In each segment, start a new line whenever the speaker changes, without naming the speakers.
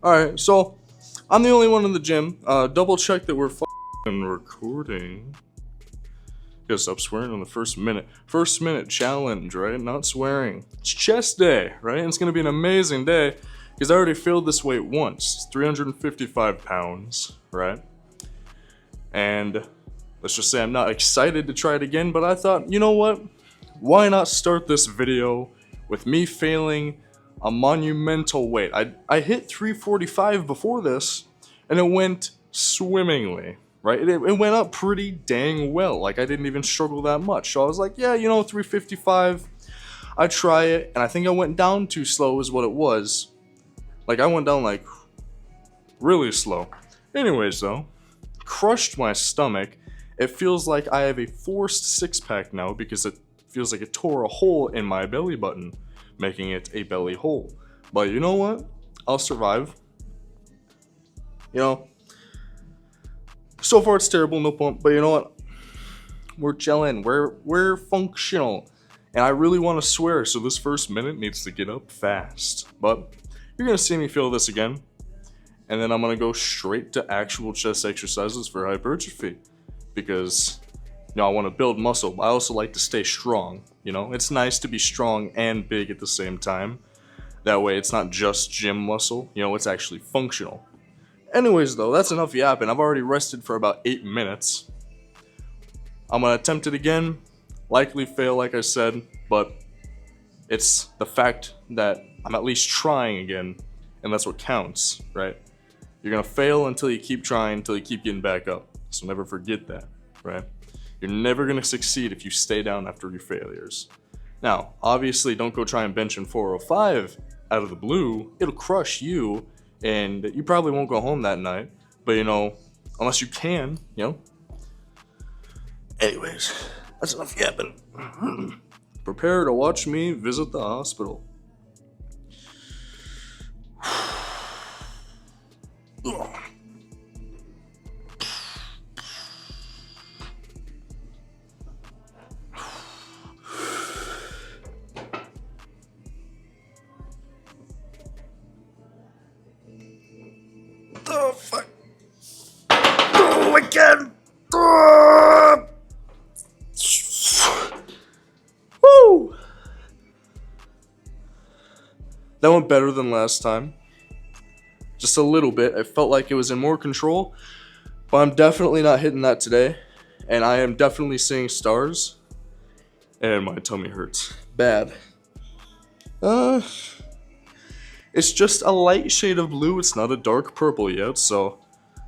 Alright, so I'm the only one in the gym. Double check that we're recording. Gotta stop swearing on the first minute. First minute challenge, right? Not swearing. It's chest day, right? And it's gonna be an amazing day because I already failed this weight once. It's 355 pounds, right? And let's just say I'm not excited to try it again, but I thought, you know what? Why not start this video with me failing a monumental weight? I hit 345 before this, and it went swimmingly, right? It went up pretty dang well. Like, I didn't even struggle that much. So I was like, yeah, 355, I'd try it. And I think I went down too slow is what it was. Like, I went down, like, really slow. Anyways, though, crushed my stomach. It feels like I have a forced six-pack now because it feels like it tore a hole in my belly button, making it a belly hole. But you know what? I'll survive. So far it's terrible, no pump, but you know what? We're gelling, we're functional. And I really want to swear, so this first minute needs to get up fast. But you're gonna see me feel this again. And then I'm gonna go straight to actual chest exercises for hypertrophy. Because I want to build muscle, but I also like to stay strong. It's nice to be strong and big at the same time. That way it's not just gym muscle, it's actually functional. Anyways though, that's enough yapping. I've already rested for about 8 minutes. I'm gonna attempt it again, likely fail like I said, but it's the fact that I'm at least trying again, and that's what counts, right? You're gonna fail until you keep trying, until you keep getting back up. So never forget that, right? You're never gonna succeed if you stay down after your failures. Now, obviously don't go try and bench in 405 out of the blue. It'll crush you, and you probably won't go home that night. But unless you can, Anyways, that's enough yapping. Prepare to watch me visit the hospital. The fuck? Oh, again! Woo! That went better than last time. Just a little bit. I felt like it was in more control, but I'm definitely not hitting that today. And I am definitely seeing stars. And my tummy hurts bad. It's just a light shade of blue. It's not a dark purple yet, so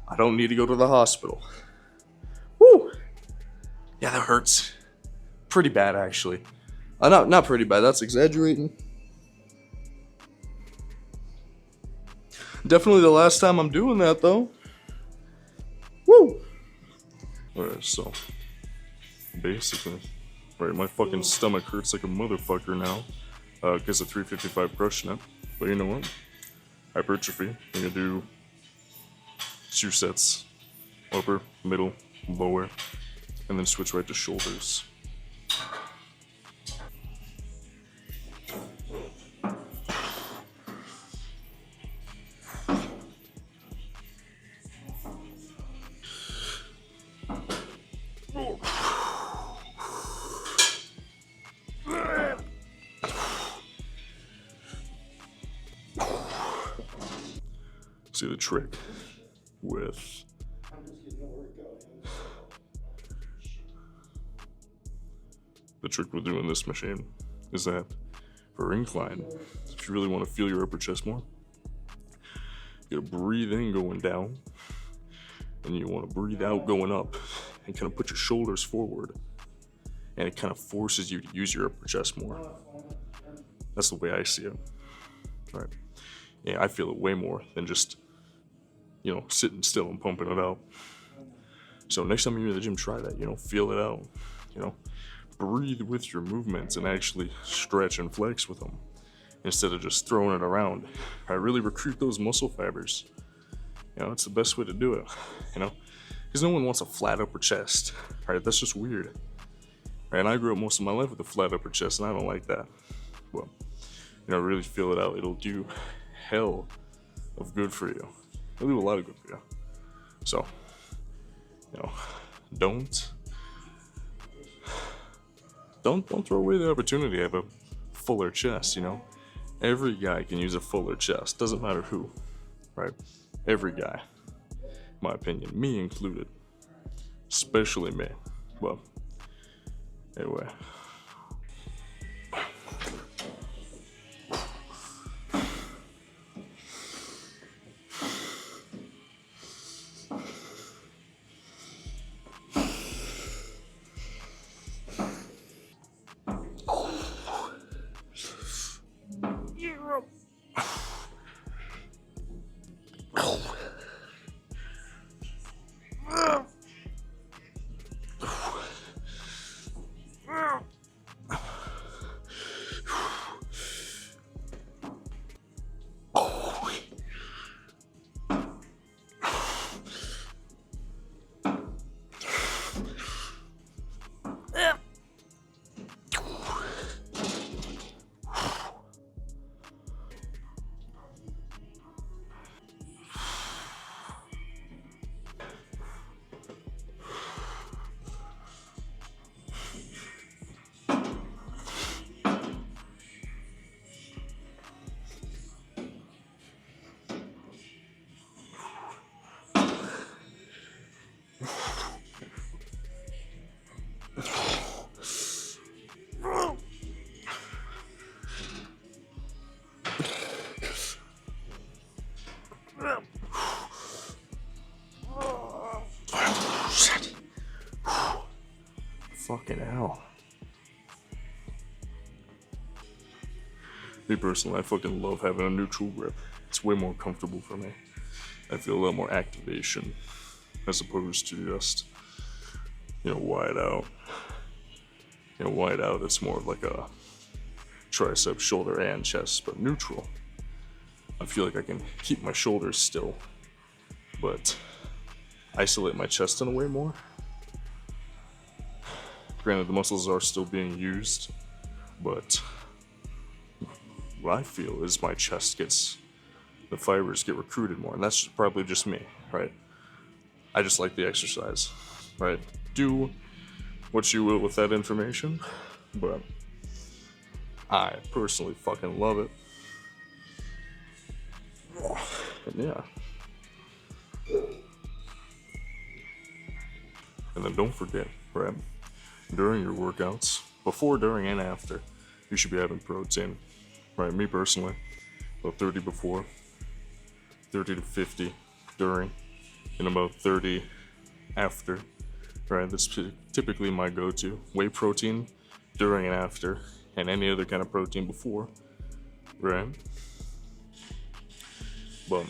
I don't need to go to the hospital. Woo! Yeah, that hurts. Pretty bad, actually. Not pretty bad. That's exaggerating. Definitely the last time I'm doing that, though. Woo! Alright, so basically, right, my fucking stomach hurts like a motherfucker now because of 355 crushing it. But you know what? Hypertrophy. I'm gonna do 2 sets, upper, middle, lower, and then switch right to shoulders. See, the trick with doing this machine is that for incline, if you really want to feel your upper chest more, you gotta breathe in going down, and you want to breathe out going up, and kind of put your shoulders forward, and it kind of forces you to use your upper chest more. That's the way I see it. All right. Yeah, I feel it way more than just sitting still and pumping it out. So next time you're in the gym, try that, feel it out, breathe with your movements and actually stretch and flex with them instead of just throwing it around. I really recruit those muscle fibers. It's the best way to do it, because no one wants a flat upper chest, right? That's just weird, right? And I grew up most of my life with a flat upper chest, and I don't like that. Well, really feel it out. It'll do hell of good for you. It'll do a lot of good for you. So, you know, don't throw away the opportunity to have a fuller chest, you know? Every guy can use a fuller chest, doesn't matter who, right? Every guy, in my opinion, me included, especially me. Well, anyway. Fucking hell. Me personally, I fucking love having a neutral grip. It's way more comfortable for me. I feel a lot more activation as opposed to just, you know, wide out. You know, wide out, it's more of like a tricep, shoulder, and chest, but neutral. I feel like I can keep my shoulders still, but isolate my chest in a way more. Granted, the muscles are still being used, but what I feel is my chest the fibers get recruited more, and that's probably just me, right? I just like the exercise, right? Do what you will with that information, but I personally fucking love it. And yeah. And then don't forget, right? During your workouts, before, during, and after, you should be having protein. Right, me personally, about 30 before, 30 to 50 during, and about 30 after. Right, that's typically my go-to. Whey protein during and after, and any other kind of protein before. Right? But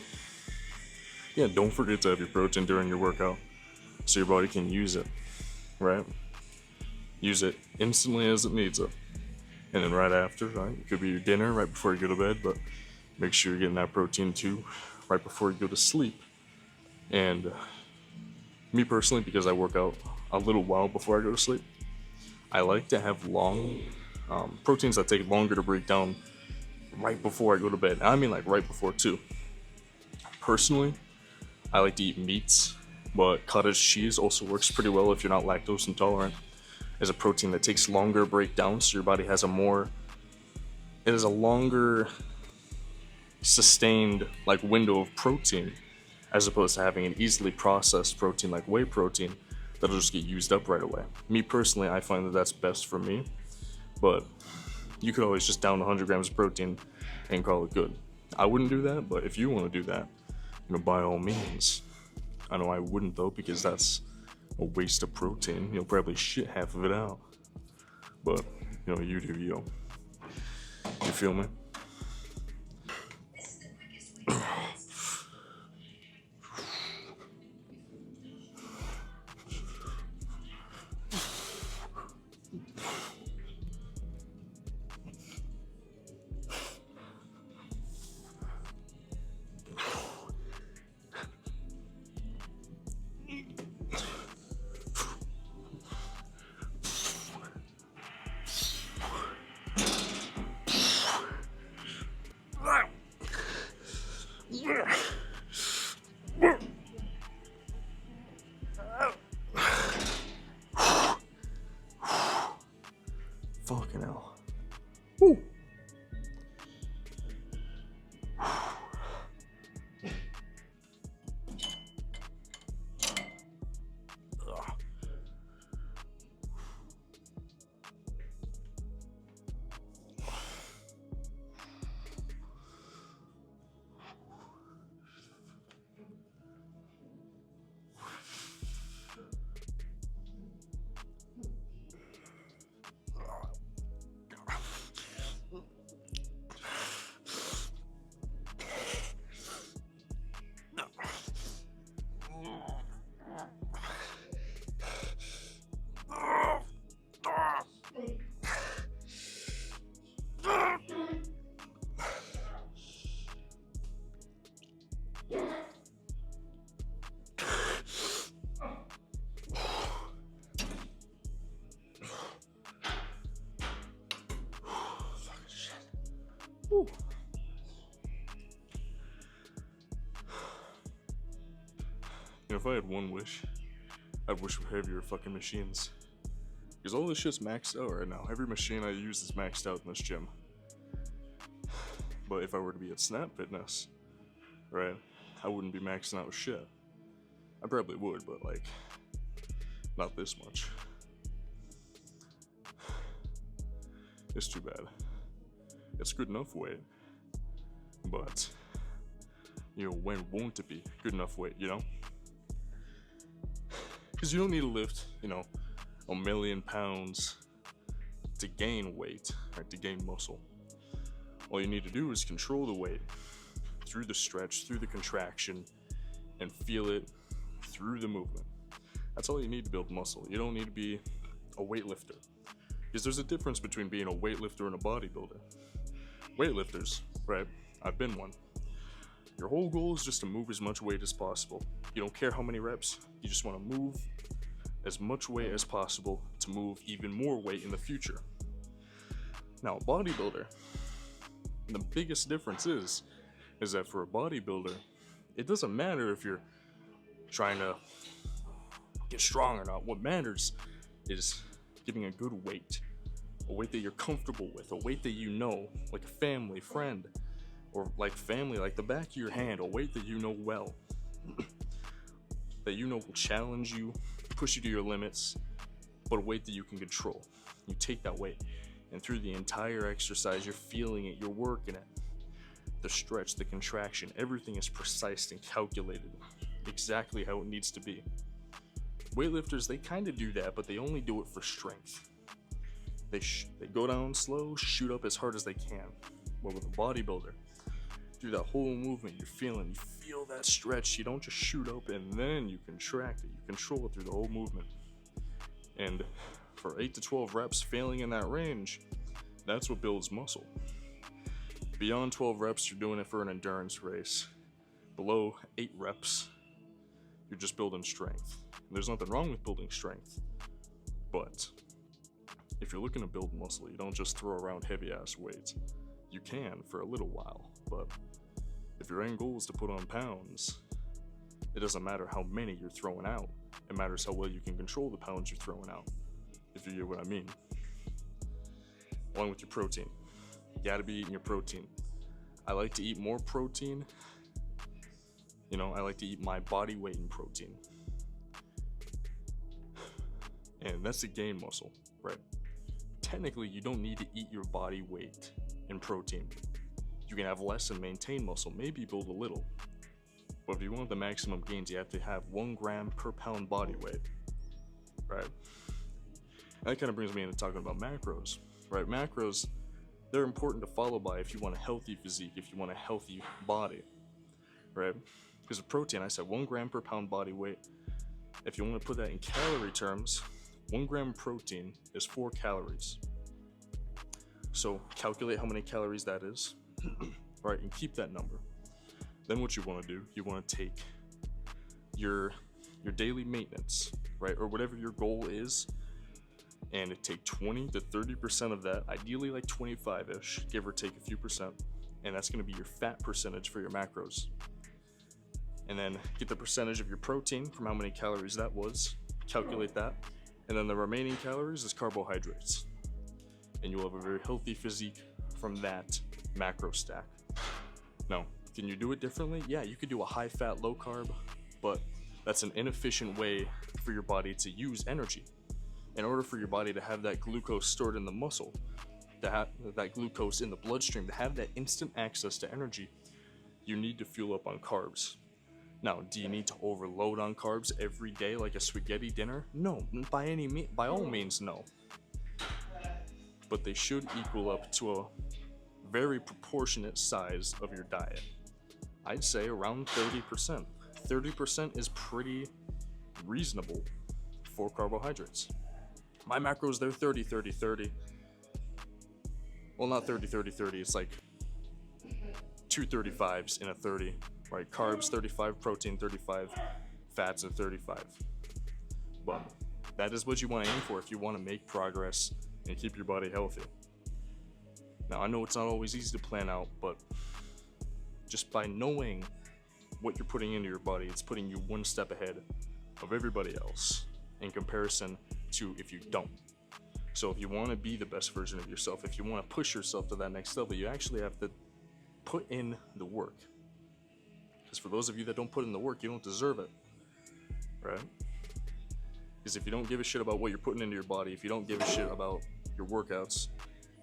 yeah, don't forget to have your protein during your workout, so your body can use it. Right? Use it instantly as it needs it. And then right after, right? It could be your dinner right before you go to bed, but make sure you're getting that protein too right before you go to sleep. And me personally, because I work out a little while before I go to sleep, I like to have long proteins that take longer to break down right before I go to bed. I mean like right before too. Personally, I like to eat meats, but cottage cheese also works pretty well if you're not lactose intolerant. As a protein that takes longer to break down, so your body has it is a longer sustained like window of protein, as opposed to having an easily processed protein like whey protein that'll just get used up right away. Me personally, I find that that's best for me, but you could always just down 100 grams of protein and call it good. I wouldn't do that, but if you want to do that, you know, by all means. I know I wouldn't though, because that's a waste of protein. You'll probably shit half of it out. But, you know, you do you. You feel me? Fucking hell. Woo. Woo. You know, if I had one wish, I'd wish for heavier fucking machines. Because all this shit's maxed out right now. Every machine I use is maxed out in this gym. But if I were to be at Snap Fitness, right, I wouldn't be maxing out shit. I probably would, but like, not this much. It's too bad. It's good enough weight, but, you know, when won't it be good enough weight, you know? Because you don't need to lift, you know, 1,000,000 pounds to gain weight, right, to gain muscle. All you need to do is control the weight through the stretch, through the contraction, and feel it through the movement. That's all you need to build muscle. You don't need to be a weightlifter. Because there's a difference between being a weightlifter and a bodybuilder. Weightlifters, right? I've been one. Your whole goal is just to move as much weight as possible. You don't care how many reps, you just want to move as much weight as possible to move even more weight in the future. Now, a bodybuilder, the biggest difference is that for a bodybuilder, it doesn't matter if you're trying to get strong or not. What matters is getting a good weight, a weight that you're comfortable with, a weight that you know, like a family, friend, or like family, like the back of your hand, a weight that you know well, that you know will challenge you, push you to your limits, but a weight that you can control. You take that weight, and through the entire exercise, you're feeling it, you're working it. The stretch, the contraction, everything is precise and calculated, exactly how it needs to be. Weightlifters, they kind of do that, but they only do it for strength. They go down slow, shoot up as hard as they can. But with a bodybuilder, through that whole movement, you feel that stretch. You don't just shoot up and then you contract it. You control it through the whole movement. And for 8 to 12 reps, failing in that range, that's what builds muscle. Beyond 12 reps, you're doing it for an endurance race. Below 8 reps, you're just building strength. And there's nothing wrong with building strength. But if you're looking to build muscle, you don't just throw around heavy ass weights. You can for a little while, but if your end goal is to put on pounds, it doesn't matter how many you're throwing out. It matters how well you can control the pounds you're throwing out, if you get what I mean. Along with your protein. You gotta be eating your protein. I like to eat more protein. You know, I like to eat my body weight in protein. And that's to gain muscle, right? Technically, you don't need to eat your body weight in protein. You can have less and maintain muscle, maybe build a little. But if you want the maximum gains, you have to have 1 gram per pound body weight, right? And that kind of brings me into talking about macros, right? Macros, they're important to follow by if you want a healthy physique, if you want a healthy body, right? Because of protein, I said 1 gram per pound body weight. If you want to put that in calorie terms, 1 gram of protein is 4 calories. So calculate how many calories that is, right, and keep that number. Then what you want to do, you want to take your daily maintenance, right, or whatever your goal is, and take 20 to 30% of that, ideally like 25-ish, give or take a few percent, and that's going to be your fat percentage for your macros. And then get the percentage of your protein from how many calories that was, calculate that, and then the remaining calories is carbohydrates. and you'll have a very healthy physique from that macro stack. Now, can you do it differently? Yeah, you could do a high fat, low carb, but that's an inefficient way for your body to use energy. In order for your body to have that glucose stored in the muscle, to have that glucose in the bloodstream, to have that instant access to energy, you need to fuel up on carbs. Now, do you need to overload on carbs every day like a spaghetti dinner? No, by all means, no. But they should equal up to a very proportionate size of your diet. I'd say around 30%. 30% is pretty reasonable for carbohydrates. My macros, they're 30, 30, 30. Well, not 30, 30, 30. It's like 2 35s in a 30, right? Carbs 35, protein 35, fats at 35. But that is what you want to aim for if you want to make progress and keep your body healthy. Now, I know it's not always easy to plan out, but just by knowing what you're putting into your body, it's putting you one step ahead of everybody else in comparison to if you don't. So if you want to be the best version of yourself, if you want to push yourself to that next level, you actually have to put in the work. Because for those of you that don't put in the work, you don't deserve it, right? Because if you don't give a shit about what you're putting into your body, if you don't give a shit about your workouts,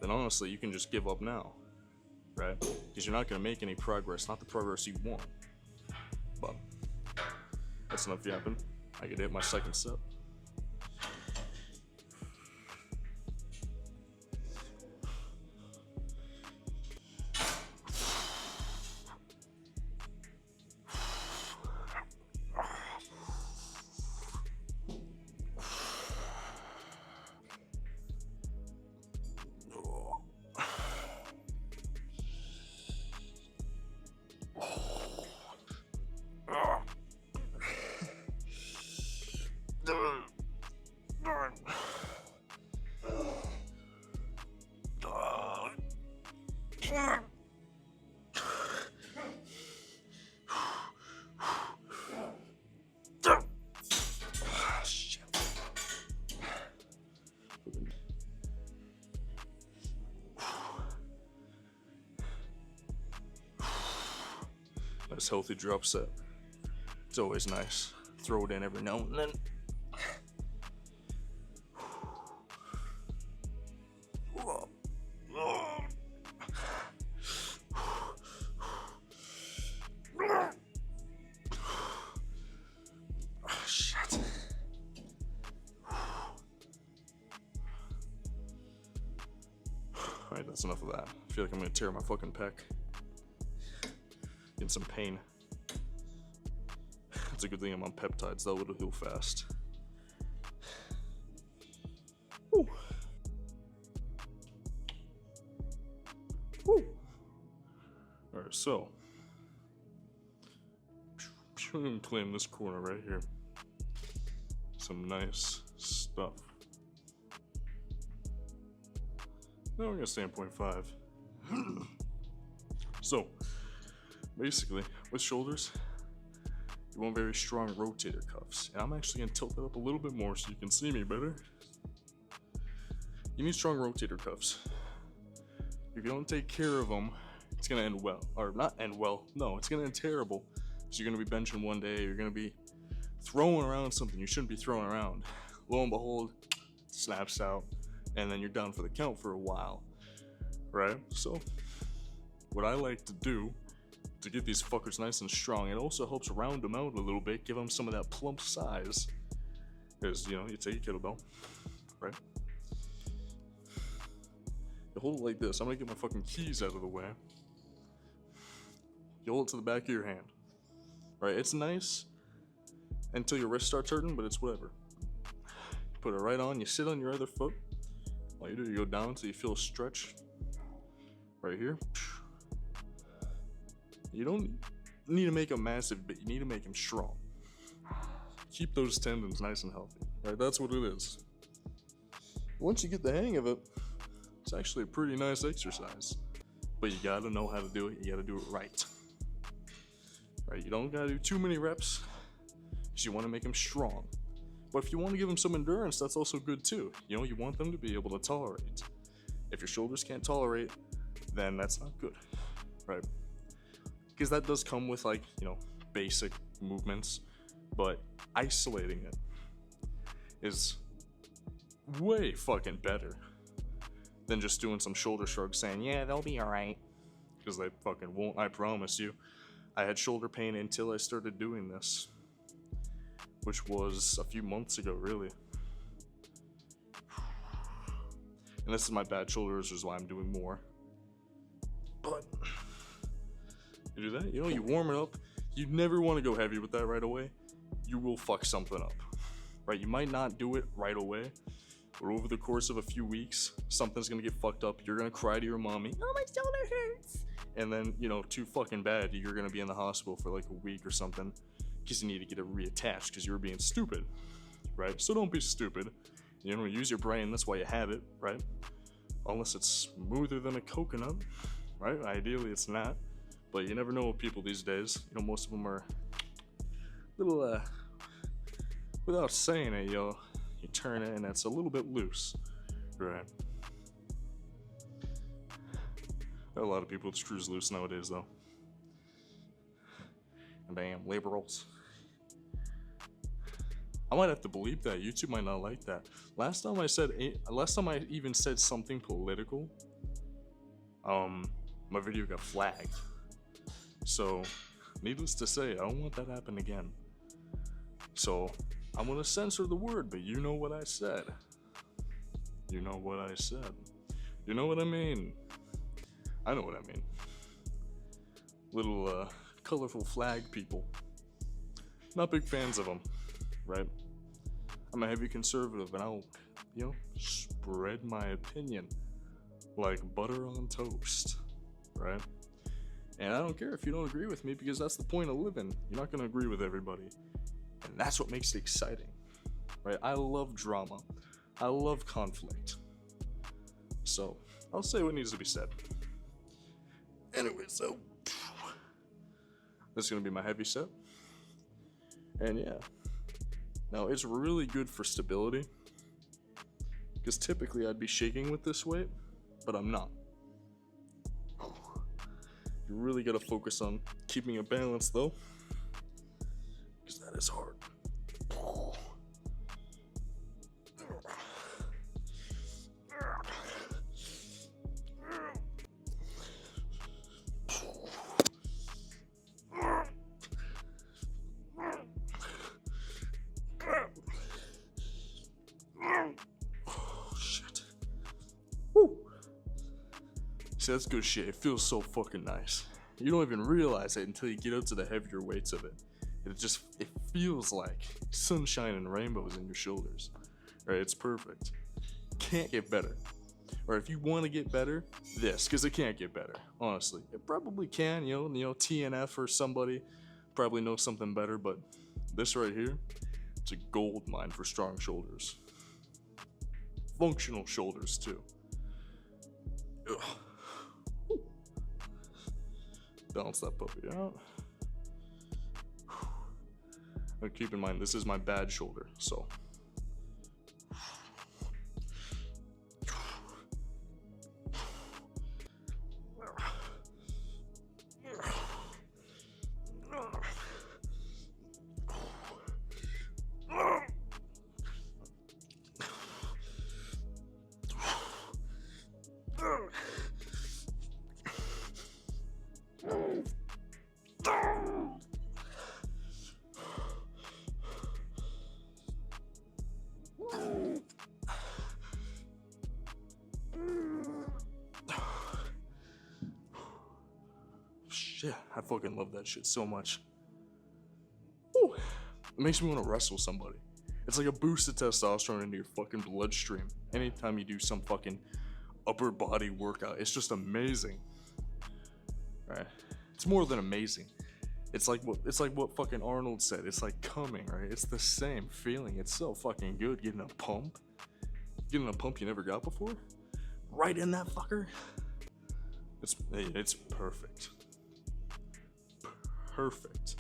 then honestly, you can just give up now, right? Because you're not going to make any progress, not the progress you want. But that's enough yapping. I could hit my second set. Nice healthy drop set. It's always nice. Throw it in every now and then. Alright, that's enough of that. I feel like I'm gonna tear my fucking pec. In some pain. It's a good thing I'm on peptides, though it'll heal fast. Woo. Woo. Alright, so I'm gonna claim this corner right here. Some nice stuff. Now we're gonna stay on 0.5. So basically, with shoulders, you want very strong rotator cuffs. And I'm actually gonna tilt that up a little bit more so you can see me better. You need strong rotator cuffs. If you don't take care of them, it's gonna end well. Or not end well, no, it's gonna end terrible. So you're gonna be benching one day, you're gonna be throwing around something you shouldn't be throwing around. Lo and behold, it snaps out, and then you're down for the count for a while, right? So, what I like to do to get these fuckers nice and strong, it also helps round them out a little bit, give them some of that plump size. Because, you know, you take a kettlebell, right? You hold it like this. I'm gonna get my fucking keys out of the way. You hold it to the back of your hand, right? It's nice until your wrist starts hurting, but it's whatever. You put it right on, you sit on your other foot. All you do, you go down until you feel a stretch right here. You don't need to make them massive, but you need to make them strong. Keep those tendons nice and healthy, right? That's what it is. Once you get the hang of it, it's actually a pretty nice exercise. But you gotta know how to do it. You gotta do it right. Right? You don't gotta do too many reps because you want to make them strong. But if you want to give them some endurance, that's also good too. You know, you want them to be able to tolerate. If your shoulders can't tolerate, then that's not good, right? Because that does come with, like, basic movements, but isolating it is way fucking better than just doing some shoulder shrugs saying, yeah, they'll be alright. Because they fucking won't, I promise you. I had shoulder pain until I started doing this, which was a few months ago, really. And this is my bad shoulders, which is why I'm doing more. But you do that, you warm it up. You never want to go heavy with that right away. You will fuck something up, right? You might not do it right away, but over the course of a few weeks, something's gonna get fucked up. You're gonna cry to your mommy, oh, my shoulder hurts. And then, too fucking bad, you're gonna be in the hospital for like a week or something because you need to get it reattached because you were being stupid, right? So don't be stupid. Use your brain, that's why you have it, right? Unless it's smoother than a coconut, right? Ideally, it's not. But you never know with people these days. Most of them are a little, without saying it, you turn it and it's a little bit loose, right? A lot of people with screws loose nowadays, though. And damn, liberals. I might have to believe that. YouTube might not like that. Last time I even said something political, my video got flagged. So, needless to say, I don't want that to happen again. So, I'm gonna censor the word, but you know what I said. You know what I said. You know what I mean. I know what I mean. Little, colorful flag people. Not big fans of them, right? I'm a heavy conservative, and I'll, spread my opinion like butter on toast, right? And I don't care if you don't agree with me, because that's the point of living. You're not going to agree with everybody. And that's what makes it exciting, right? I love drama. I love conflict. So, I'll say what needs to be said. Anyway, so this is going to be my heavy set. And yeah. Now, it's really good for stability, because typically I'd be shaking with this weight, but I'm not. You really gotta focus on keeping it balanced, though, because that is hard. Oh, shit. Woo. See, that's good shit. It feels so fucking nice. You don't even realize it until you get up to the heavier weights of it. It feels like sunshine and rainbows in your shoulders. Right? It's perfect. Can't get better. Or if you want to get better, this, because it can't get better. Honestly, it probably can. TNF or somebody probably knows something better, but this right here, it's a gold mine for strong shoulders. Functional shoulders too. Ugh. Balance that puppy out. But keep in mind, this is my bad shoulder, so. Shit, I fucking love that shit so much. Woo. It makes me want to wrestle somebody. It's like a boost of testosterone into your fucking bloodstream. Anytime you do some fucking upper body workout, it's just amazing. Right? It's more than amazing. It's like what fucking Arnold said. It's like coming, right? It's the same feeling. It's so fucking good getting a pump. Getting a pump you never got before. Right in that fucker. It's perfect. Perfect.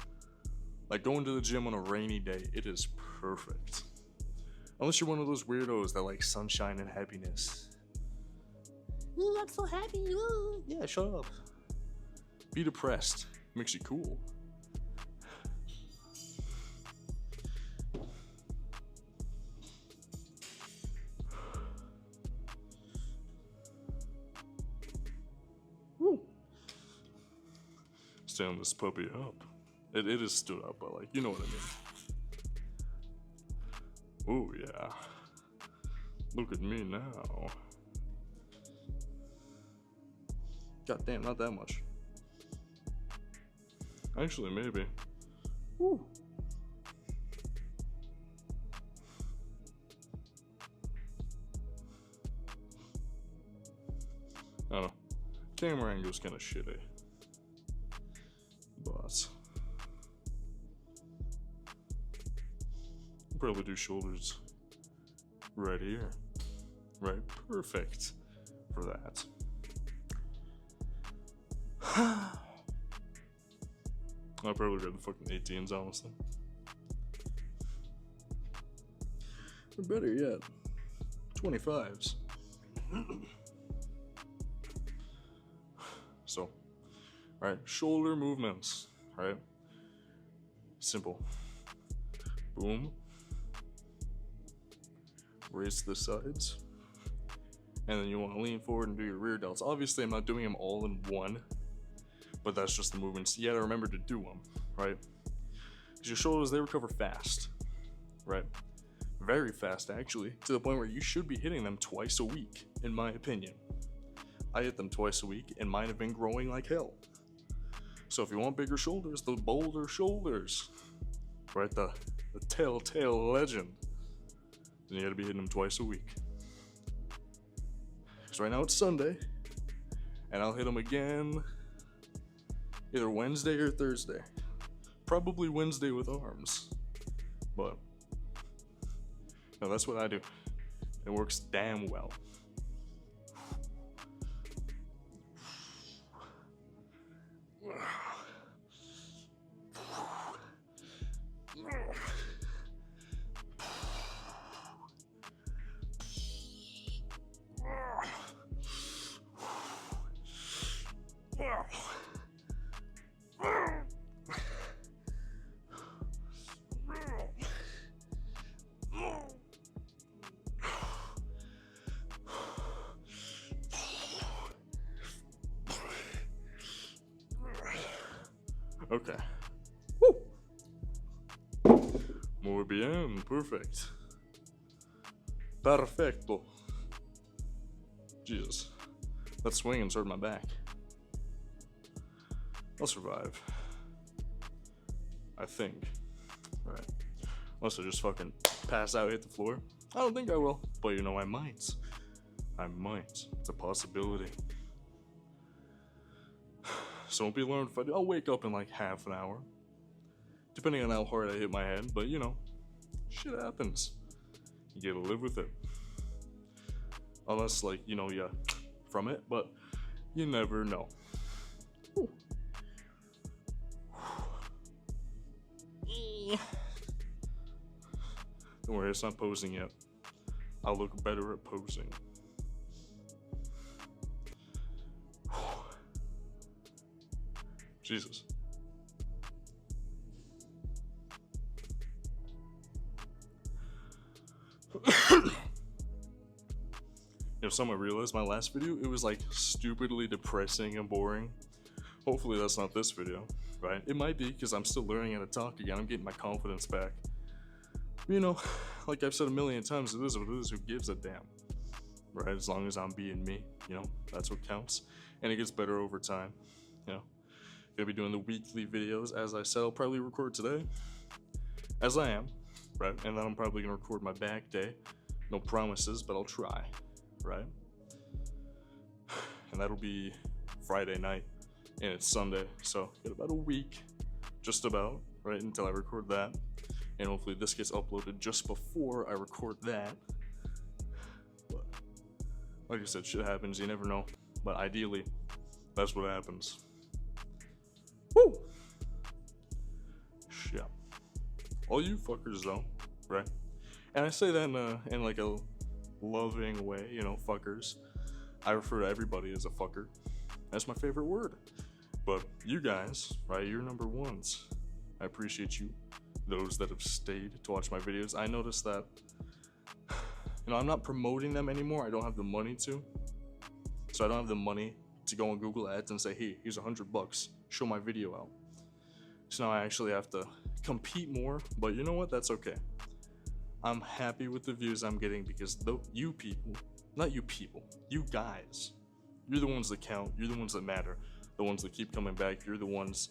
Like going to the gym on a rainy day, it is perfect. Unless you're one of those weirdos that like sunshine and happiness. Ooh, I'm so happy. Ooh. Yeah, shut up. Be depressed. Makes you cool. Woo. Stand this puppy up. It is stood up, but like, you know what I mean. Ooh, yeah. Look at me now. God damn, not that much. Actually, maybe. Woo. I don't know. Camera angle's kind of shitty. But I'll probably do shoulders right here. Right? Perfect for that. I'll probably read the fucking 18s, honestly. Or better yet, 25s. So, alright, shoulder movements, right? Simple. Boom. Raise to the sides. And then you want to lean forward and do your rear delts. Obviously, I'm not doing them all in one, but that's just the movements. You gotta remember to do them, right? Because your shoulders, they recover fast, right? Very fast, actually, to the point where you should be hitting them twice a week, in my opinion. I hit them twice a week, and mine have been growing like hell. So if you want bigger shoulders, the bolder shoulders, right? The telltale legend, then you gotta be hitting them twice a week. Because right now it's Sunday, and I'll hit them again either Wednesday or Thursday. Probably Wednesday with arms. But no, that's what I do. It works damn well. Okay. Woo! Muy bien, perfect. Perfecto. Jesus. That swinging's hurt my back. I'll survive. I think. Right. Unless I just fucking pass out, hit the floor. I don't think I will. But you know, I might. I might. It's a possibility. So don't be alarmed if I do. I'll wake up in like half an hour. Depending on how hard I hit my head. But you know, shit happens. You gotta live with it. Unless, like, you know, yeah, from it. But you never know. Ooh. Don't worry, it's not posing yet. I'll look better at posing. Jesus. You know, someone realized my last video, it was like stupidly depressing and boring. Hopefully that's not this video, right? It might be, because I'm still learning how to talk again. I'm getting my confidence back. You know, like I've said a million times, it is what it is. Who gives a damn, right? As long as I'm being me, you know, that's what counts. And it gets better over time, you know. Gonna be doing the weekly videos. As I said, I'll probably record today, as I am, right? And then I'm probably gonna record my back day. No promises, but I'll try, right? And that'll be Friday night, and it's Sunday, so got about a week, just about, right, until I record that. And hopefully this gets uploaded just before I record that. But like I said, shit happens, you never know. But ideally, that's what happens. Woo! Shit. All you fuckers though, right? And I say that in like a loving way, you know, fuckers. I refer to everybody as a fucker. That's my favorite word. But you guys, right, you're number ones. I appreciate you, those that have stayed to watch my videos. I noticed that, I'm not promoting them anymore. I don't have the money to. So I don't have the money to go on Google Ads and say, hey, here's $100, show my video out. So now I actually have to compete more, but you know what? That's okay. I'm happy with the views I'm getting because you guys, you're the ones that count, you're the ones that matter, the ones that keep coming back, you're the ones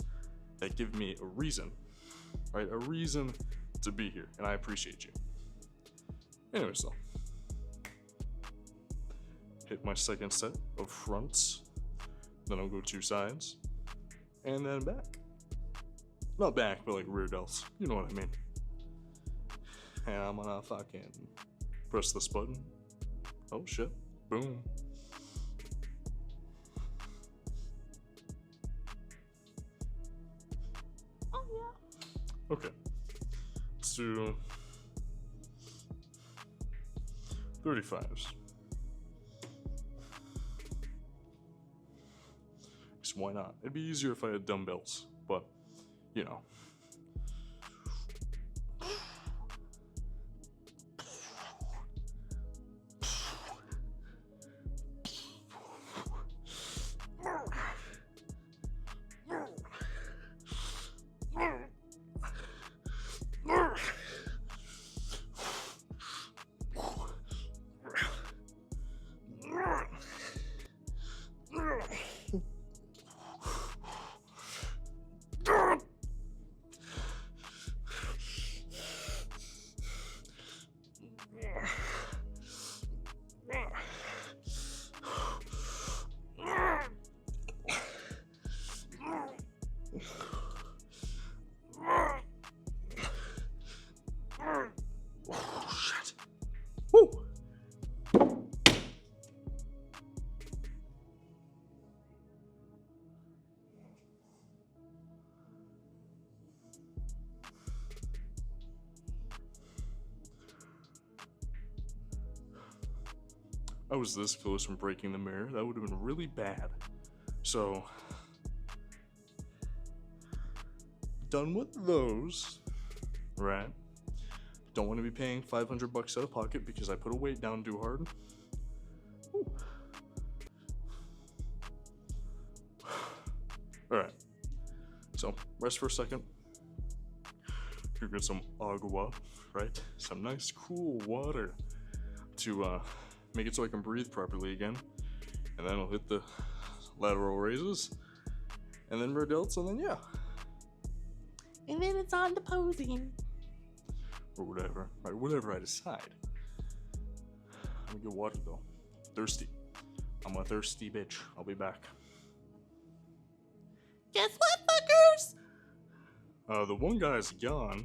that give me a reason, right? A reason to be here, and I appreciate you. Anyways, though, hit my second set of fronts, then I'll go 2 sides, and then back. Not back, but like rear delts, you know what I mean. And I'm gonna fucking press this button. Oh shit, boom. Oh yeah. Okay, let's do 35s. Because why not? It'd be easier if I had dumbbells, but you know. I was this close from breaking the mirror. That would have been really bad. So, done with those, right? Don't want to be paying $500 out of pocket because I put a weight down too hard. Ooh. All right. So rest for a second. You get some agua, right? Some nice cool water to make it so I can breathe properly again. And then I'll hit the lateral raises, and then rear delts, and then yeah. And then it's on to posing. Or whatever, right? Whatever I decide. Let me get water though. Thirsty. I'm a thirsty bitch. I'll be back. Guess what, fuckers? The one guy's gone.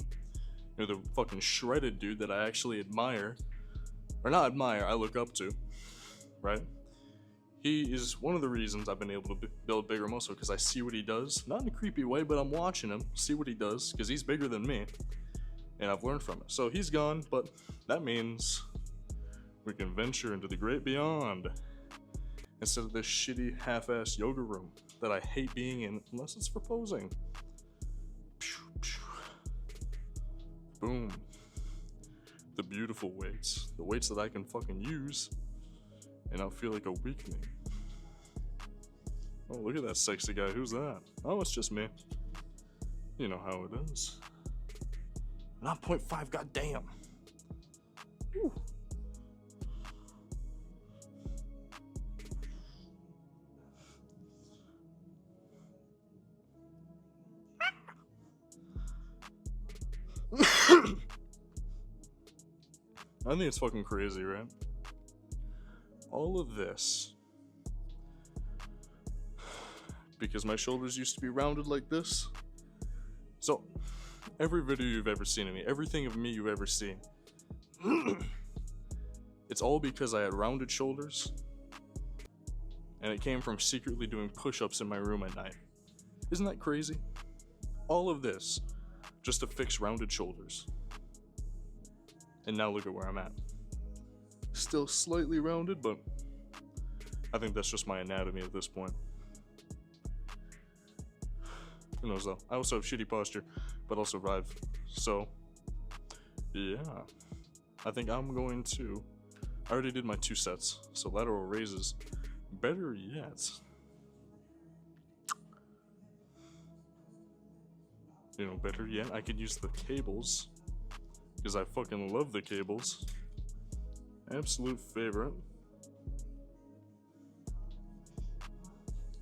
You know, the fucking shredded dude that I actually admire. Or not admire, I look up to. Right? He is one of the reasons I've been able to build bigger muscle, because I see what he does. Not in a creepy way, but I'm watching him, see what he does, because he's bigger than me. And I've learned from it. So he's gone, but that means we can venture into the great beyond. Instead of this shitty half-ass yoga room that I hate being in, unless it's for posing. Boom. The beautiful weights. The weights that I can fucking use. And I'll feel like a weakling. Oh, look at that sexy guy. Who's that? Oh, it's just me. You know how it is. And I'm 0.5, goddamn. Whew. I think it's fucking crazy, right? All of this because my shoulders used to be rounded like this. So every video you've ever seen of me, everything of me you've ever seen, it's all because I had rounded shoulders, and it came from secretly doing push-ups in my room at night. Isn't that crazy? All of this just to fix rounded shoulders. And now look at where I'm at. Still slightly rounded, but I think that's just my anatomy at this point. Who knows though? I also have shitty posture, but I'll survive. So, yeah. I think I'm going to... I already did my 2 sets, so lateral raises. Better yet. You know, better yet, I could use the cables. Because I fucking love the cables. Absolute favorite.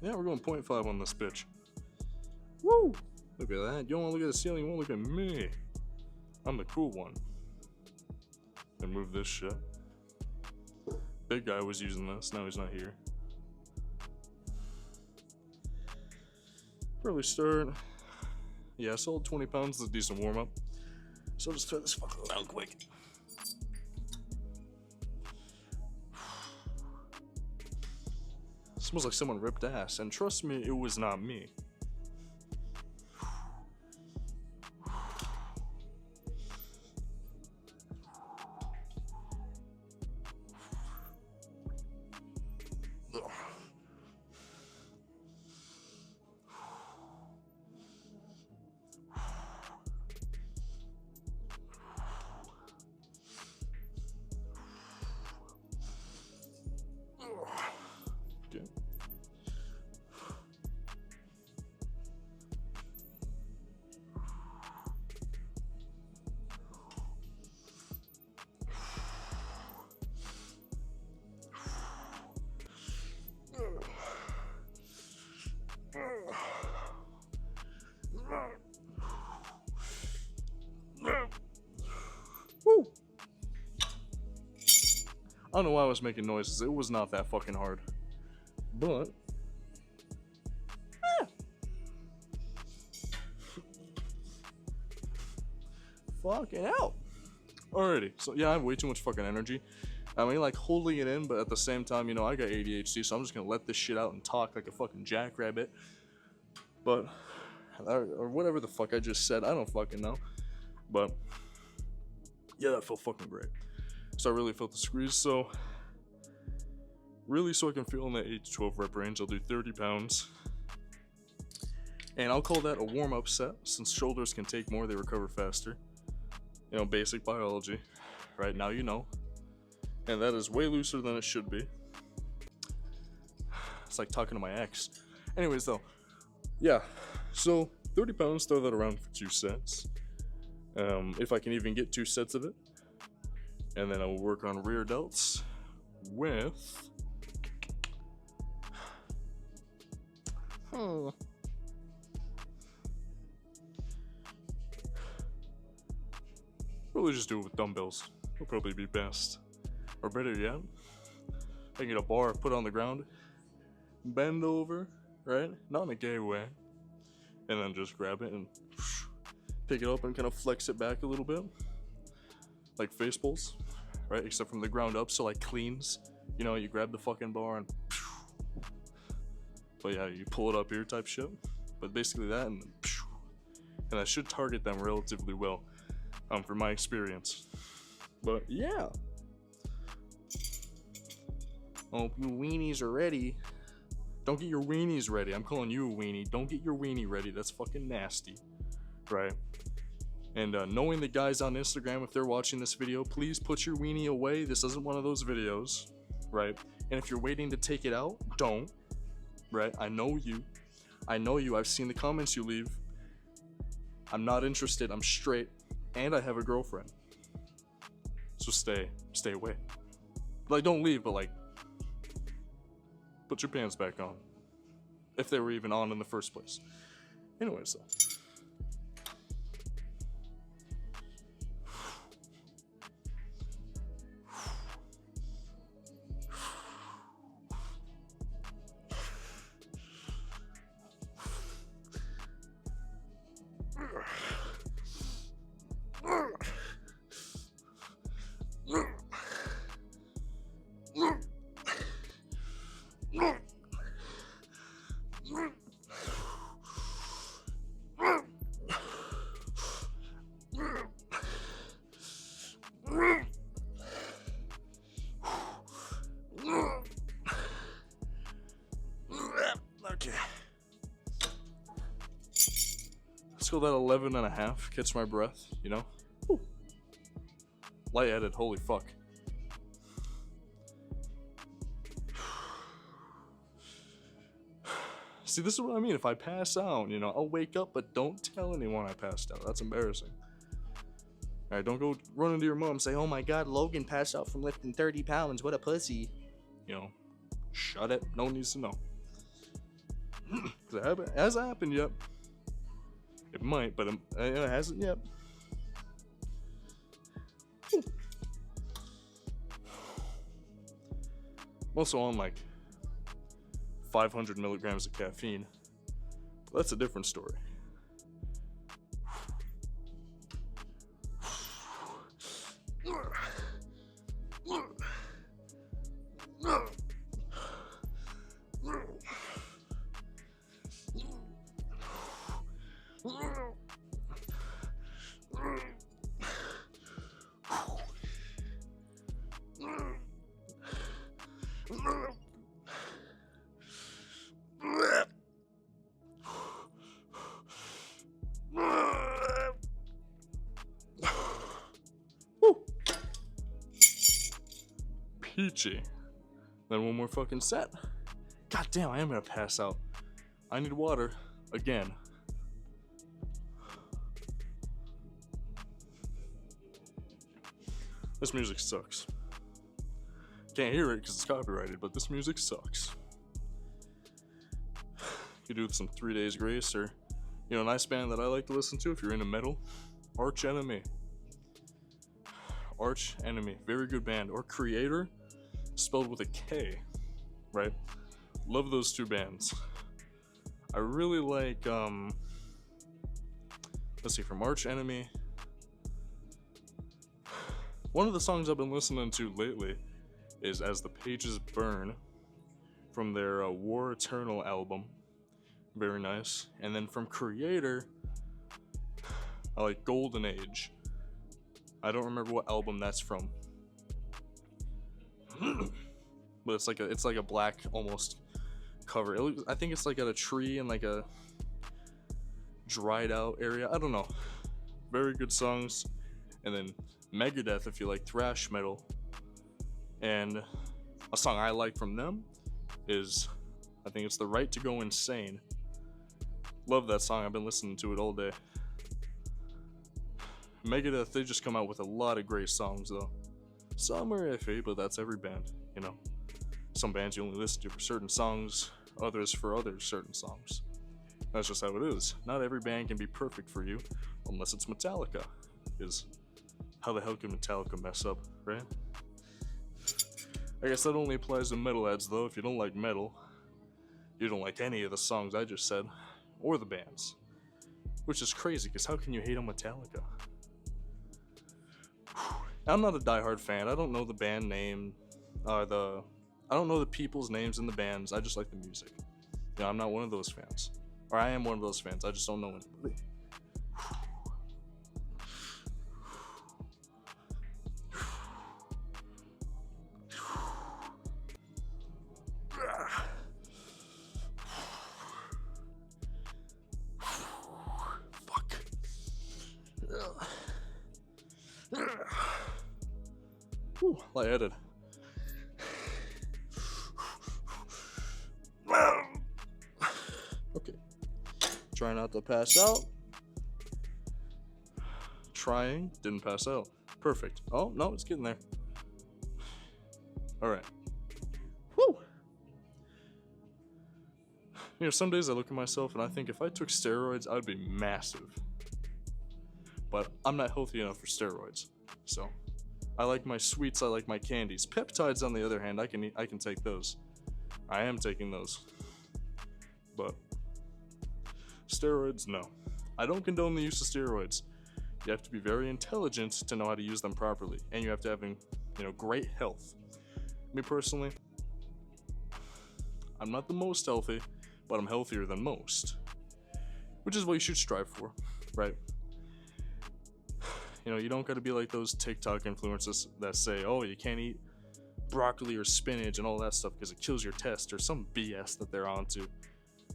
Yeah, we're going 0.5 on this bitch. Woo! Look at that. You don't want to look at the ceiling, you want to look at me. I'm the cool one. And move this shit. Big guy was using this, now he's not here. Early start. Yeah, solid 20 pounds is a decent warm up. So I'll just throw this fucker around quick. Smells like someone ripped ass, and trust me, it was not me. Okay. Woo! I don't know why I was making noises. It was not that fucking hard. But fucking hell. Alrighty, so yeah, I have way too much fucking energy. I mean, like, holding it in, but at the same time, you know, I got ADHD, so I'm just gonna let this shit out and talk like a fucking jackrabbit. But, or whatever the fuck I just said, I don't fucking know. But, yeah, that felt fucking great. So I really felt the squeeze, so really, so I can feel in that 8 to 12 rep range, I'll do 30 pounds. And I'll call that a warm-up set, since shoulders can take more, they recover faster. You know, basic biology. Right now you know. And that is way looser than it should be. It's like talking to my ex. Anyways though, yeah. So 30 pounds, throw that around for 2 sets. If I can even get 2 sets of it. And then I will work on rear delts with... Probably just do it with dumbbells. Will probably be best. Or better yet, I can get a bar, put it on the ground, bend over, right? Not in a gay way. And then just grab it and pick it up and kind of flex it back a little bit. Like face pulls, right? Except from the ground up, so like cleans. You know, you grab the fucking bar and... But yeah, you pull it up here type shit. But basically that, and I should target them relatively well, from my experience. But yeah. Oh, your weenies are ready. Don't get your weenies ready. I'm calling you a weenie. Don't get your weenie ready. That's fucking nasty. Right? And knowing the guys on Instagram, if they're watching this video, please put your weenie away. This isn't one of those videos. Right? And if you're waiting to take it out, don't. Right? I know you. I've seen the comments you leave. I'm not interested. I'm straight. And I have a girlfriend. So stay away. Like, don't leave, but like, put your pants back on. If they were even on in the first place. Anyways, though. Let's go that 11.5. Catch my breath, you know? Woo. Lightheaded, holy fuck. See, this is what I mean. If I pass out, you know, I'll wake up, but don't tell anyone I passed out. That's embarrassing. Alright, don't go run into your mom and say, "Oh my god, Logan passed out from lifting 30 pounds. What a pussy." You know, shut it. No one needs to know. Because it hasn't happened yet. It might, but it hasn't yet. I'm also on like 500 milligrams of caffeine. That's a different story. Peachy. Then one more fucking set. God damn, I am gonna pass out. I need water again. This music sucks. Can't hear it because it's copyrighted, but this music sucks. You do some 3 Days Grace, or, you know, a nice band that I like to listen to if you're into metal, Arch Enemy. Arch Enemy, very good band. Or Creator, spelled with a K, right? Love those two bands. I really like, let's see, from Arch Enemy. One of the songs I've been listening to lately is As the Pages Burn from their War Eternal album. Very nice. And then from Creator, I like Golden Age. I don't remember what album that's from. But it's like a black almost cover. I think it's like at a tree in like a dried out area. I don't know. Very good songs. And then Megadeth, if you like thrash metal. And a song I like from them is, I think it's The Right to Go Insane. Love that song. I've been listening to it all day. Megadeth, they just come out with a lot of great songs though. Some are iffy, but that's every band, you know. Some bands you only listen to for certain songs, others for other certain songs. That's just how it is. Not every band can be perfect for you, unless it's Metallica. Because how the hell can Metallica mess up, right? I guess that only applies to metalheads though. If you don't like metal, you don't like any of the songs I just said, or the bands. Which is crazy, because how can you hate on Metallica? I'm not a diehard fan. I don't know the band name, I don't know the people's names in the bands. I just like the music. You know, I'm not one of those fans. Or I am one of those fans. I just don't know anybody. Fuck. Lightheaded. Okay. Try not to pass out. Trying, didn't pass out. Perfect. Oh, no, it's getting there. Alright. Whew. You know, some days I look at myself and I think if I took steroids, I'd be massive. But I'm not healthy enough for steroids. So, I like my sweets, I like my candies. Peptides, on the other hand, I can take those. I am taking those. But steroids, no. I don't condone the use of steroids. You have to be very intelligent to know how to use them properly, and you have to have, you know, great health. Me personally, I'm not the most healthy, but I'm healthier than most, which is what you should strive for, right? You know, you don't got to be like those TikTok influencers that say, oh, you can't eat broccoli or spinach and all that stuff because it kills your test, or some BS that they're onto.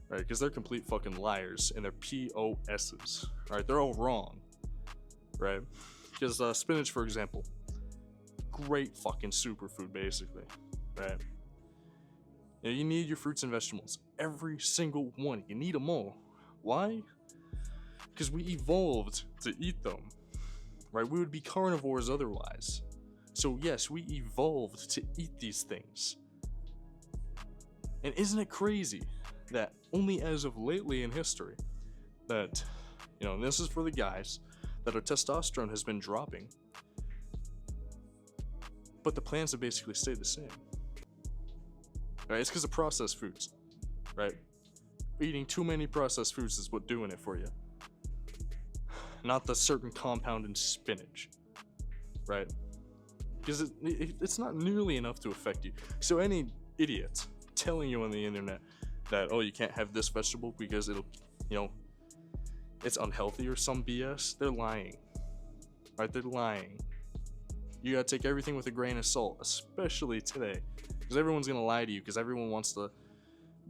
right? Because they're complete fucking liars and they're POSs, right? They're all wrong, right? Because spinach, for example, great fucking superfood, basically, right? You need your fruits and vegetables, every single one. You need them all. Why? Because we evolved to eat them, right? We would be carnivores otherwise. So yes, we evolved to eat these things. And isn't it crazy that only as of lately in history that, and this is for the guys, that our testosterone has been dropping, but the plants have basically stayed the same. Right? It's because of processed foods, right? Eating too many processed foods is what doing it for you. Not the certain compound in spinach, right? Because it's not nearly enough to affect you. So any idiot telling you on the internet that, oh, you can't have this vegetable because it'll, it's unhealthy or some BS, they're lying, right? They're lying. You gotta take everything with a grain of salt, especially today, because everyone's gonna lie to you because everyone wants to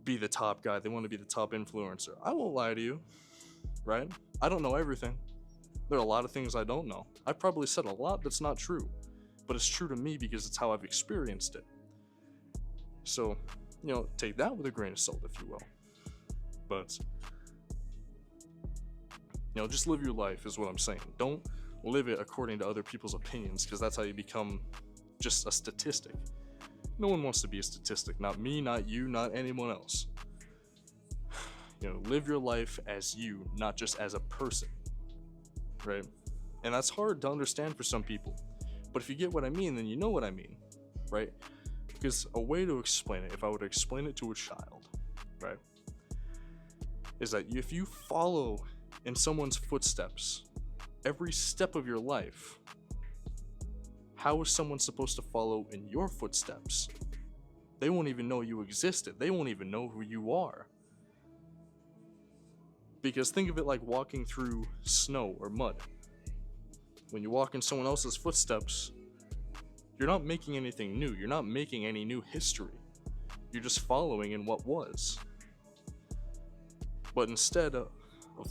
be the top guy. They want to be the top influencer. I won't lie to you, right? I don't know everything. There are a lot of things I don't know. I probably said a lot that's not true, but it's true to me because it's how I've experienced it. So, take that with a grain of salt, if you will. But, just live your life is what I'm saying. Don't live it according to other people's opinions, because that's how you become just a statistic. No one wants to be a statistic. Not me, not you, not anyone else. Live your life as you, not just as a person. Right? And that's hard to understand for some people. But if you get what I mean, then you know what I mean. Right? Because a way to explain it, if I were to explain it to a child, right, is that if you follow in someone's footsteps every step of your life, how is someone supposed to follow in your footsteps? They won't even know you existed. They won't even know who you are. Because think of it like walking through snow or mud. When you walk in someone else's footsteps, you're not making anything new. You're not making any new history. You're just following in what was. But instead of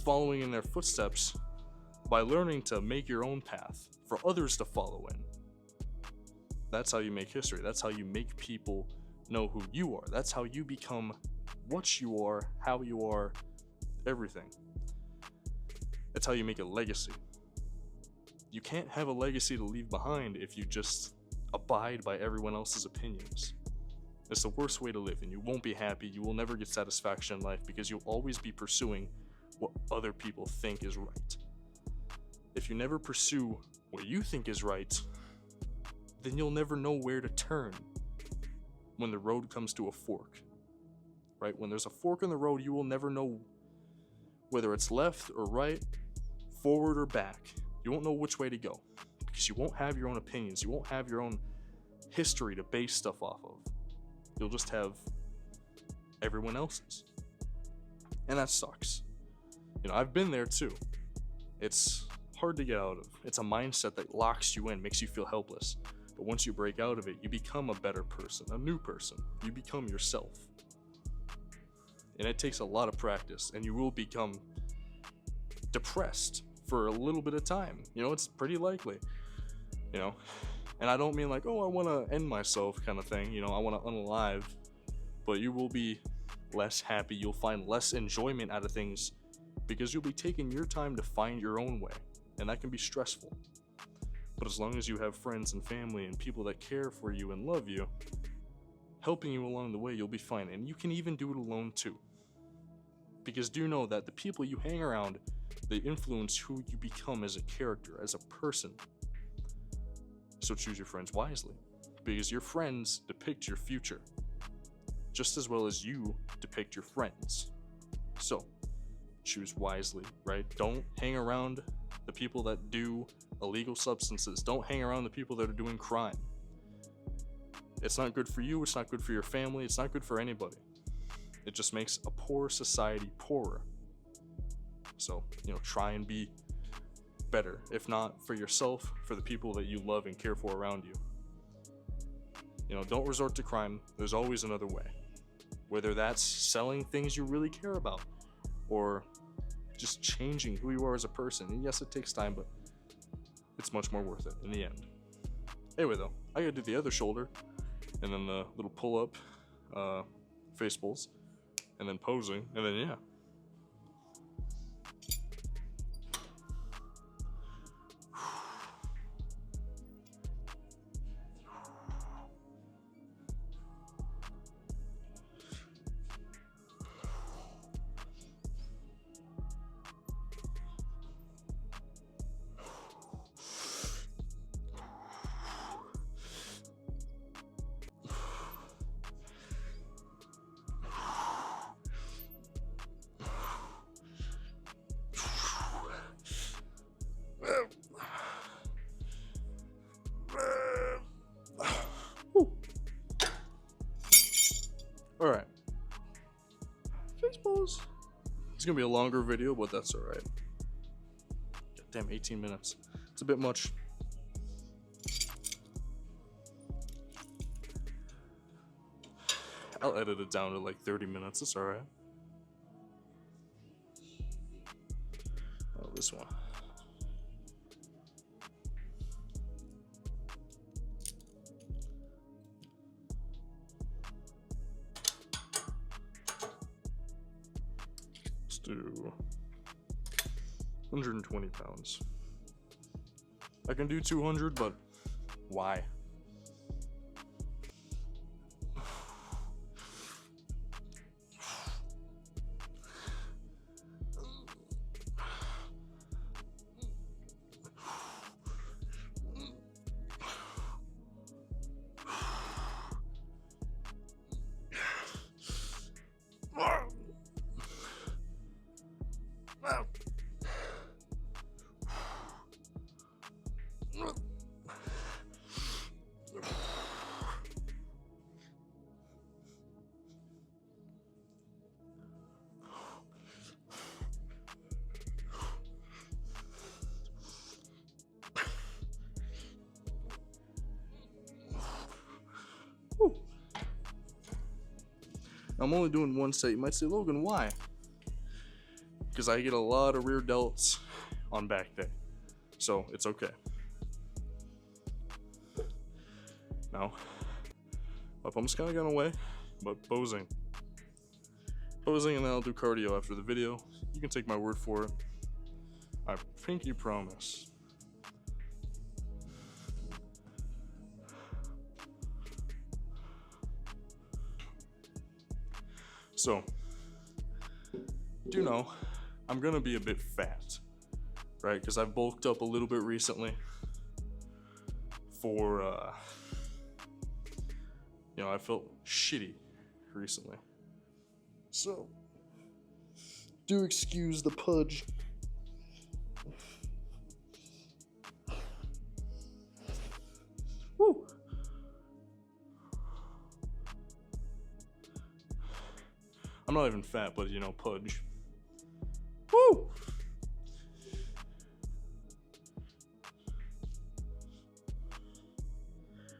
following in their footsteps, by learning to make your own path for others to follow in, that's how you make history. That's how you make people know who you are. That's how you become what you are, how you are, everything. That's how you make a legacy. You can't have a legacy to leave behind if you just abide by everyone else's opinions. It's the worst way to live, and you won't be happy. You will never get satisfaction in life because you'll always be pursuing what other people think is right. If you never pursue what you think is right, then you'll never know where to turn when the road comes to a fork. Right? When there's a fork in the road, you will never know whether it's left or right, forward or back. You won't know which way to go because you won't have your own opinions. You won't have your own history to base stuff off of. You'll just have everyone else's. And that sucks. I've been there too. It's hard to get out of. It's a mindset that locks you in, makes you feel helpless. But once you break out of it, you become a better person, a new person. You become yourself. And it takes a lot of practice, and you will become depressed for a little bit of time. It's pretty likely. And I don't mean like, oh, I want to end myself kind of thing. I want to unalive. But you will be less happy. You'll find less enjoyment out of things because you'll be taking your time to find your own way. And that can be stressful. But as long as you have friends and family and people that care for you and love you, helping you along the way, you'll be fine. And you can even do it alone too. Because do know that the people you hang around, they influence who you become as a character, as a person. So choose your friends wisely. Because your friends depict your future, just as well as you depict your friends. So choose wisely, right? Don't hang around the people that do illegal substances. Don't hang around the people that are doing crime. It's not good for you. It's not good for your family. It's not good for anybody. It just makes a poor society poorer. So, try and be better. If not for yourself, for the people that you love and care for around you. Don't resort to crime. There's always another way. Whether that's selling things you really care about or just changing who you are as a person. And yes, it takes time, but it's much more worth it in the end. Anyway, though, I gotta do the other shoulder, and then the little pull-up, face pulls, and then posing, and then yeah. Alright. Face pulls. It's gonna be a longer video, but that's alright. Damn, 18 minutes. It's a bit much. I'll edit it down to like 30 minutes. It's alright. Oh, this one. Let's do 120 pounds. I can do 200, but why? I'm only doing one set. You might say, Logan, why? Because I get a lot of rear delts on back day. So it's okay. Now, my pump's kind of gone away, but posing. Posing, and then I'll do cardio after the video. You can take my word for it. I pinky promise. So, do know, I'm gonna be a bit fat, right? Because I've bulked up a little bit recently for, I felt shitty recently. So, do excuse the pudge. Woo! I'm not even fat, but pudge. Woo!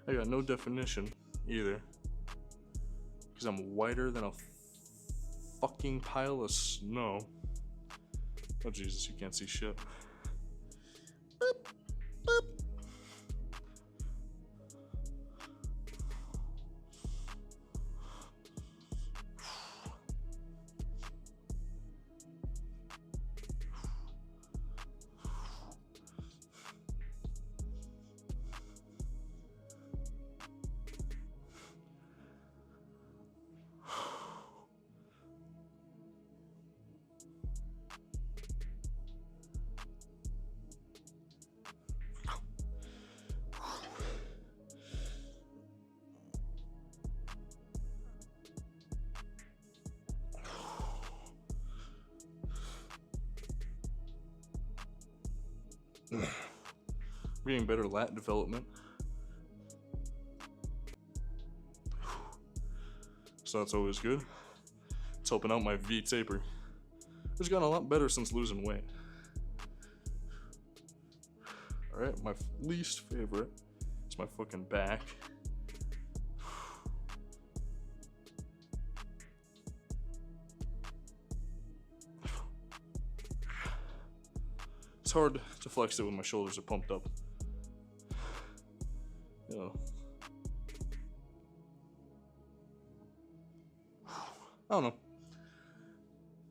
I got no definition either, because I'm whiter than a fucking pile of snow. Oh Jesus, you can't see shit. Boop, boop. I'm getting better lat development. So that's always good. It's helping out my V taper. It's gotten a lot better since losing weight. Alright, my least favorite is my fucking back. hard to flex it when my shoulders are pumped up. I don't know.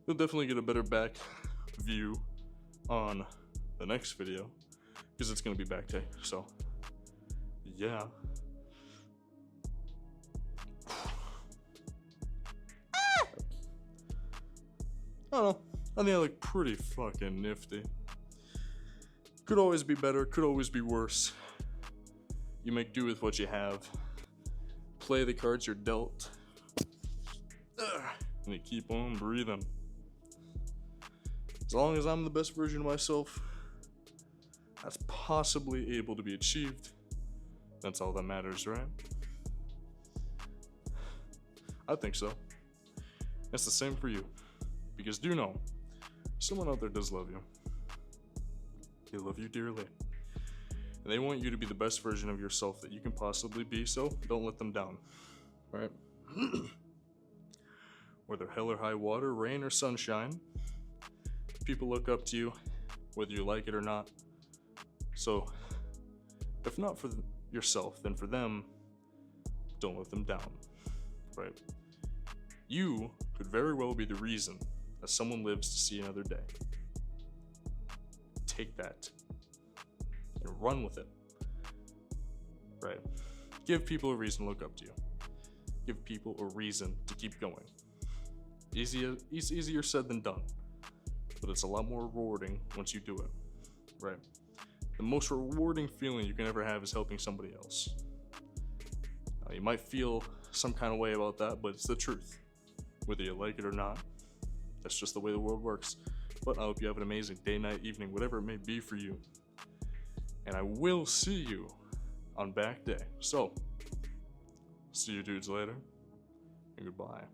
You'll definitely get a better back view on the next video because it's gonna be back day. So yeah. I don't know. I think I look pretty fucking nifty. Could always be better, could always be worse. You make do with what you have. Play the cards you're dealt. And you keep on breathing. As long as I'm the best version of myself that's possibly able to be achieved, that's all that matters, right? I think so. It's the same for you. Because do know, someone out there does love you. They love you dearly. And they want you to be the best version of yourself that you can possibly be, so don't let them down. Right? Whether hell or high water, rain or sunshine, people look up to you, whether you like it or not. So, if not for yourself, then for them, don't let them down. Right? You could very well be the reason that someone lives to see another day. Take that and run with it. Right? Give people a reason to look up to you. Give people a reason to keep going. Easier said than done, but it's a lot more rewarding once you do it. Right? The most rewarding feeling you can ever have is helping somebody else. Now, you might feel some kind of way about that, but it's the truth. Whether you like it or not, that's just the way the world works. But I hope you have an amazing day, night, evening, whatever it may be for you. And I will see you on back day. So, see you dudes later, and goodbye.